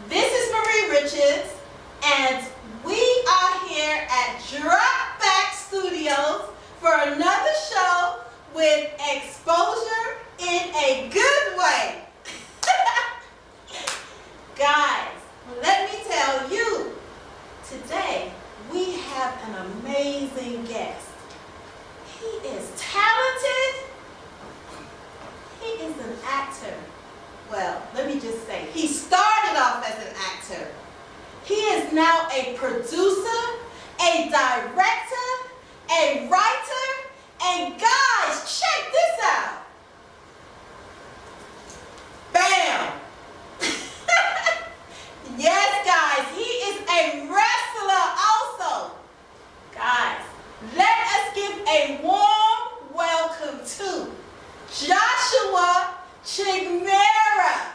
This is Marie Richards, and we are here at Drop Back Studios for another show with exposure in a good way. Guys, let me tell you, today we have an amazing guest. He is talented. He is an actor. Well, let me just say, he started off as an actor. He is now a producer, a director, a writer, and guys, check this out. Bam! Yes, guys, he is a wrestler also. Guys, let us give a warm welcome to Joshua Chigumira.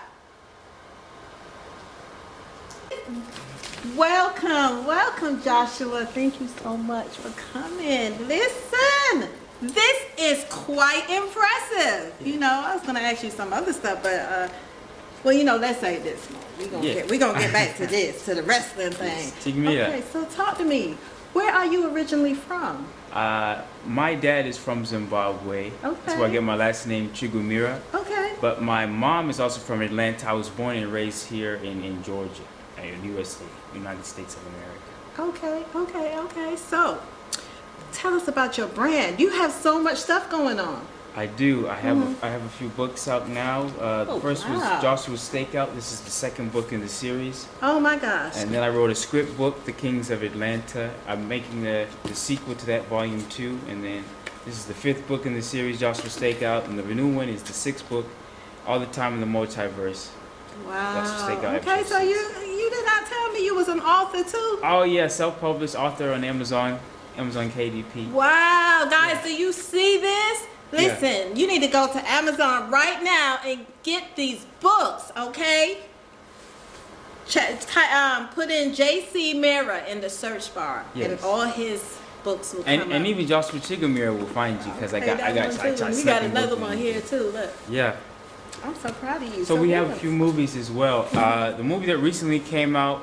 Welcome, Joshua. Thank you so much for coming. Listen, this is quite impressive. You know, I was gonna ask you some other stuff, but well, you know, let's say this. We're gonna get back to this, to the wrestling thing. Chigumira. Okay, so talk to me. Where are you originally from? My dad is from Zimbabwe. Okay. That's where I get my last name, Chigumira. Okay. But my mom is also from Atlanta. I was born and raised here in Georgia, USA, United States of America. Okay. So, tell us about your brand. You have so much stuff going on. I do. I have a few books out now. The first was Joshua's Stakeout. This is the second book in the series. Oh my gosh. And then I wrote a script book, The Kings of Atlanta. I'm making the sequel to that, volume 2. And then this is the 5th book in the series, Joshua's Stakeout. And the new one is the 6th book, All the Time in the Multiverse. Wow. Okay, so you did not tell me you was an author too? Oh yeah, self-published author on Amazon KDP. Wow, guys, do you see this? Listen, you need to go to Amazon right now and get these books, okay? Put in J.C. Mira in the search bar, and all his books will come up. And even Joshua Chigumira will find you, because I got we got another one here too. Look. Yeah. I'm so proud of you. So we have a few movies as well. The movie that recently came out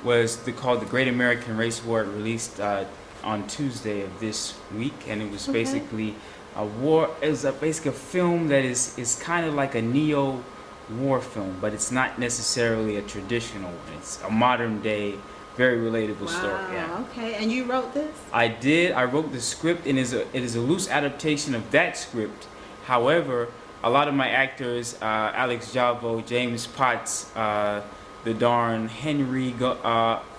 was called The Great American Race War. It released on Tuesday of this week, and it was basically a war. It's basically a film that is kind of like a neo-war film, but it's not necessarily a traditional one. It's a modern day, very relatable story. Yeah. Okay, and you wrote this? I did. I wrote the script, and it is a loose adaptation of that script. However, a lot of my actors, Alex Javo, James Potts, the darn Henry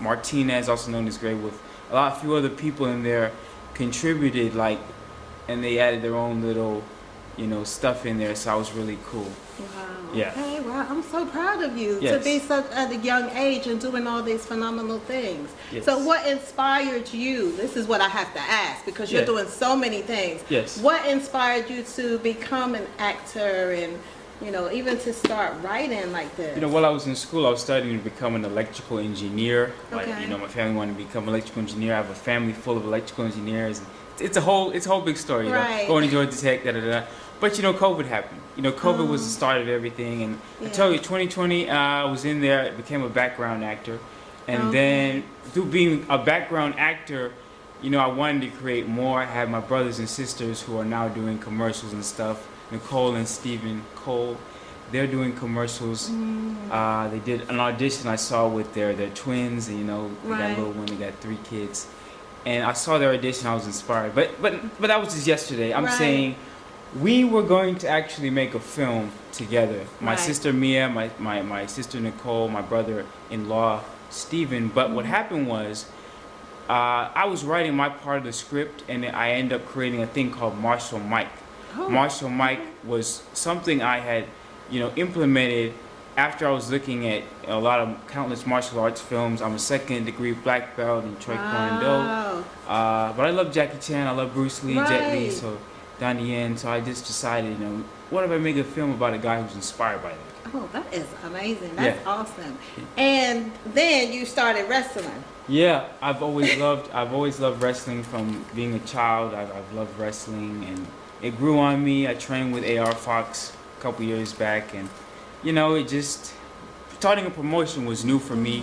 Martinez, also known as Gray Wolf, a few other people in there contributed, and they added their own little, stuff in there. So I was really cool. Wow. Yeah. Okay. Wow. I'm so proud of you to be such at a young age and doing all these phenomenal things. Yes. So what inspired you? This is what I have to ask, because you're doing so many things. Yes. What inspired you to become an actor and, even to start writing like this? While I was in school, I was studying to become an electrical engineer. Okay. My family wanted to become an electrical engineer. I have a family full of electrical engineers. It's a whole big story. Right. Going to Georgia Tech, But COVID happened. COVID was the start of everything, and I tell you, 2020, I was in there. I became a background actor, and then through being a background actor, I wanted to create more. I had my brothers and sisters who are now doing commercials and stuff. Nicole and Stephen Cole, they're doing commercials. They did an audition I saw with their twins, and they got a little one. They got 3 kids, and I saw their audition. I was inspired, but that was just yesterday. I'm saying. We were going to actually make a film together. My sister Mia, my sister Nicole, my brother-in-law Stephen. But what happened was, I was writing my part of the script, and I ended up creating a thing called Martial Mike. Martial Mike was something I had, implemented after I was looking at countless martial arts films. I'm a 2nd-degree black belt in Choi Kwon-do. But I love Jackie Chan. I love Bruce Lee, Jet Li. Donnie Yen, so I just decided, what if I make a film about a guy who's inspired by that? Oh, that is amazing. That's awesome. And then you started wrestling. Yeah, I've always loved wrestling from being a child. I've loved wrestling, and it grew on me. I trained with AR Fox a couple years back, and it just starting a promotion was new for me,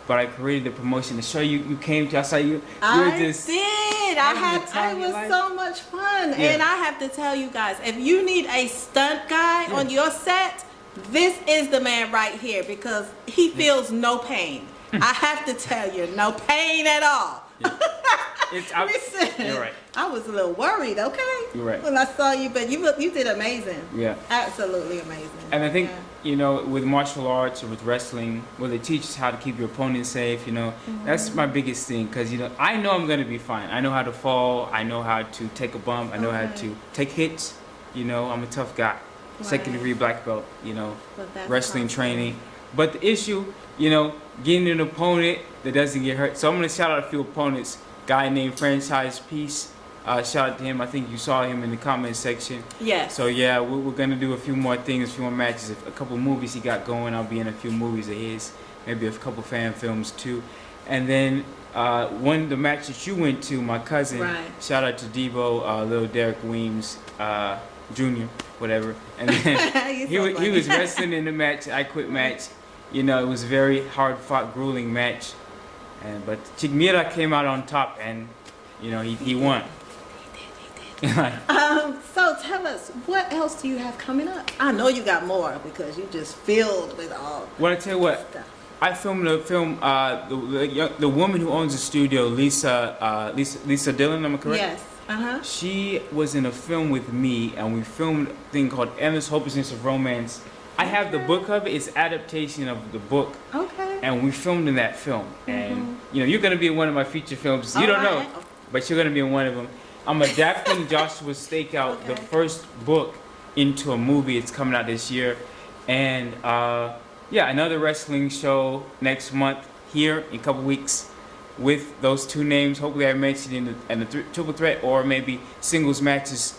but I created the promotion to show you. You came to. I saw you. You I were just did. having It the time of your was life. so much fun. Yeah. And I have to tell you guys, if you need a stunt guy on your set, this is the man right here because he feels no pain. I have to tell you, no pain at all. Listen, you're right. I was a little worried, okay? You're right. When I saw you, but you did amazing. Yeah. Absolutely amazing. And I think, Yeah. you know, with martial arts or with wrestling, where they teach us how to keep your opponent safe, you know, that's my biggest thing. Because, you know I'm going to be fine. I know how to fall. I know how to take a bump. I know how to take hits. You know, I'm a tough guy. Second degree black belt, you know, wrestling training. But the issue, you know, getting an opponent that doesn't get hurt. So I'm going to shout out a few opponents. Guy named Franchise Peace. Shout out to him. I think you saw him in the comment section. Yes. So yeah, we're gonna do a few more things, a few more matches, a couple movies he got going. I'll be in a few movies of his, maybe a couple fan films too. And then the match that you went to, my cousin. Right. Shout out to Devo, little Derek Weems, Jr., whatever. And then he was wrestling in the match. I quit match. You know, it was a very hard fought, grueling match. But Chigumira came out on top, and you know he won. So tell us, what else do you have coming up? I know you got more because you just filled with all. Well, I tell you what, stuff. I filmed a film. The woman who owns the studio, Lisa Dillon, am I correct? Yes. She was in a film with me, and we filmed a thing called Endless Hopelessness of Romance. I have the book of it. It's adaptation of the book. Okay. And we filmed in that film. And you know, you're gonna be in one of my feature films. You don't know, but you're gonna be in one of them. I'm adapting Joshua's Stakeout, the first book, into a movie. It's coming out this year. And yeah, another wrestling show next month here in a couple weeks with those two names. Hopefully I mentioned in the triple threat or maybe singles matches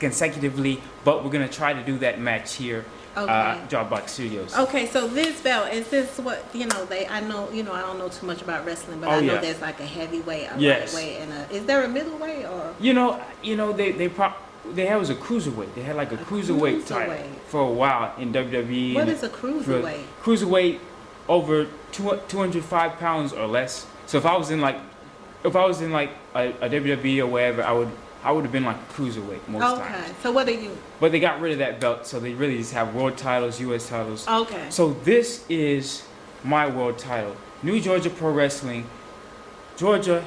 consecutively. But we're gonna try to do that match here. Dropbox Studios. Okay, so this belt, is this what, you know, I know, you know, I don't know too much about wrestling, but I know there's like a heavyweight, a lightweight, and is there a middleweight or? You know, they was a cruiserweight. They had like a cruiserweight title for a while in WWE. What is a cruiserweight? Cruiserweight over 205 pounds or less. So if I was in like a WWE or wherever, I would have been like a cruiserweight most times. Okay, so what are you? But they got rid of that belt, so they really just have world titles, U.S. titles. Okay. So this is my world title. New Georgia Pro Wrestling. Georgia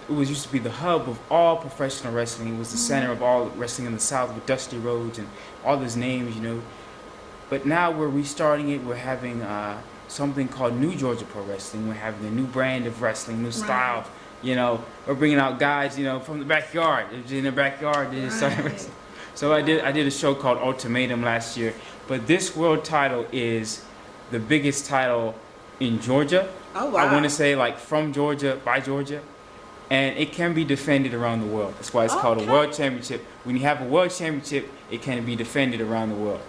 used to be the hub of all professional wrestling. It was the center of all wrestling in the South with Dusty Rhodes and all his names, you know. But now we're restarting it. We're having something called New Georgia Pro Wrestling. We're having a new brand of wrestling, new style. You know, we're bringing out guys, you know, from the backyard. They're just in the backyard. They just started wrestling. So I did a show called Ultimatum last year. But this world title is the biggest title in Georgia. Oh, wow. I want to say like from Georgia, by Georgia. And it can be defended around the world. That's why it's called a world championship. When you have a world championship, it can be defended around the world.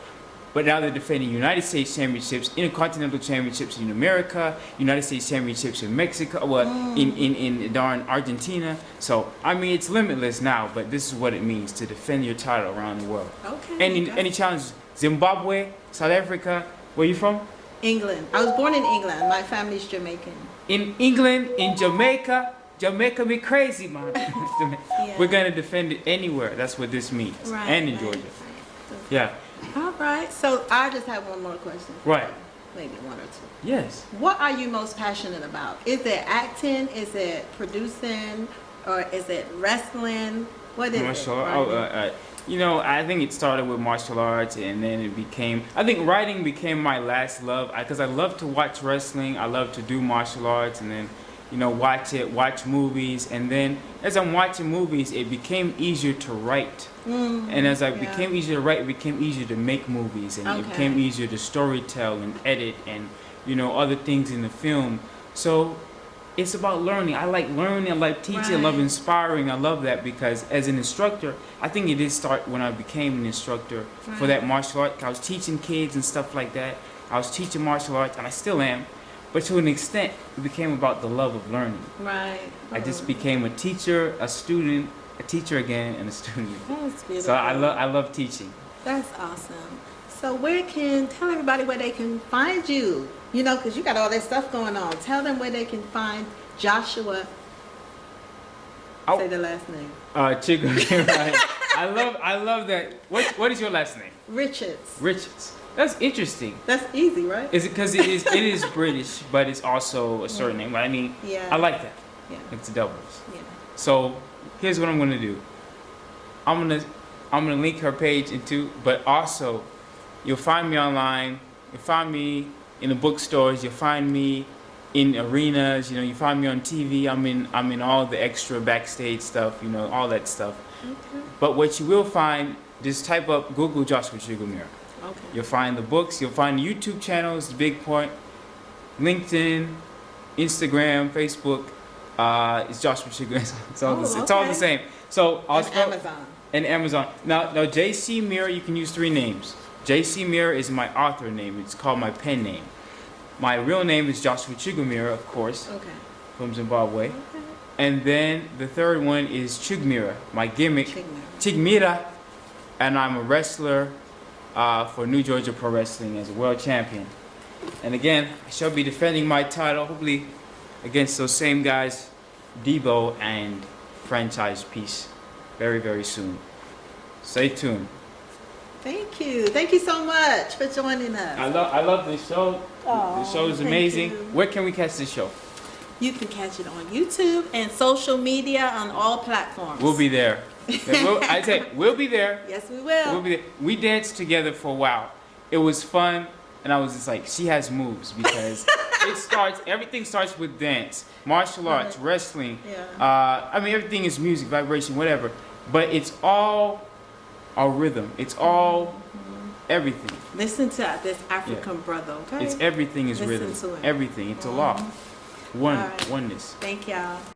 But now they're defending United States championships, intercontinental championships in America, United States championships in Mexico, in darn Argentina. So I mean, it's limitless now. But this is what it means to defend your title around the world. Okay. Any challenge? Zimbabwe, South Africa. Where you from? England. I was born in England. My family's Jamaican. In England, in Jamaica. Jamaica be crazy, man. We're gonna defend it anywhere. That's what this means. Right, and in Georgia. Yeah. All right. So I just have one more question. Right. Maybe one or two. Yes. What are you most passionate about? Is it acting? Is it producing? Or is it wrestling? What is it? You know, I think it started with martial arts, and then it became. I think writing became my last love because I love to watch wrestling. I love to do martial arts, and then, you know, watch movies, and then as I'm watching movies, it became easier to write. And as I became easier to write, it became easier to make movies, and it became easier to storytell and edit, and, you know, other things in the film. So it's about learning. I like learning. I like teaching. I love inspiring. I love that because as an instructor, I think it did start when I became an instructor for that martial art. I was teaching kids and stuff like that. I was teaching martial arts, and I still am. But to an extent, it became about the love of learning. Right. I just became a teacher, a student, a teacher again, and a student. That's beautiful. So I love teaching. That's awesome. So tell everybody where they can find you. You know, because you got all that stuff going on. Tell them where they can find Joshua. Say the last name. Chigumira. I love that. What is your last name? Richards. Richards. That's interesting. That's easy, right? Is it because it is British, but it's also a certain name. I mean, Yeah. I like that. Yeah. It's doubles. Yeah. So here's what I'm gonna do. I'm gonna link her page into, but also you'll find me online. You'll find me in the bookstores. You'll find me in arenas. You know, you find me on TV. I'm in all the extra backstage stuff. You know, all that stuff. Okay. But what you will find, just type up Google Joshua Chigumira. Okay. You'll find the books. You'll find the YouTube channels. The big point. LinkedIn, Instagram, Facebook. It's Joshua Chigumira. It's all the same. So I'll spell Amazon. and Amazon. Now JC Mirror, you can use 3 names. JC Mirror is my author name. It's called my pen name. My real name is Joshua Chigumira, of course, Okay. from Zimbabwe. Okay. And then the third one is Chigumira, my gimmick. Chigumira. Chigumira, and I'm a wrestler for New Georgia Pro Wrestling as a world champion. And again, I shall be defending my title, hopefully against those same guys, Debo and Franchise Peace, very, very soon. Stay tuned. Thank you. Thank you so much for joining us. I love this show. Aw, The show is thank amazing. you. Where can we catch this show? You can catch it on YouTube and social media on all platforms. We'll be there. I say we'll be there. Yes, we will. We'll be there. We danced together for a while. It was fun, and I was just like, she has moves because everything starts with dance, martial arts, wrestling. Yeah. I mean, everything is music, vibration, whatever. But it's all our rhythm. It's all everything. Listen to this African brother, okay? It's everything is Listen rhythm. to it. Everything. It's a law. All right. Oneness. Thank y'all.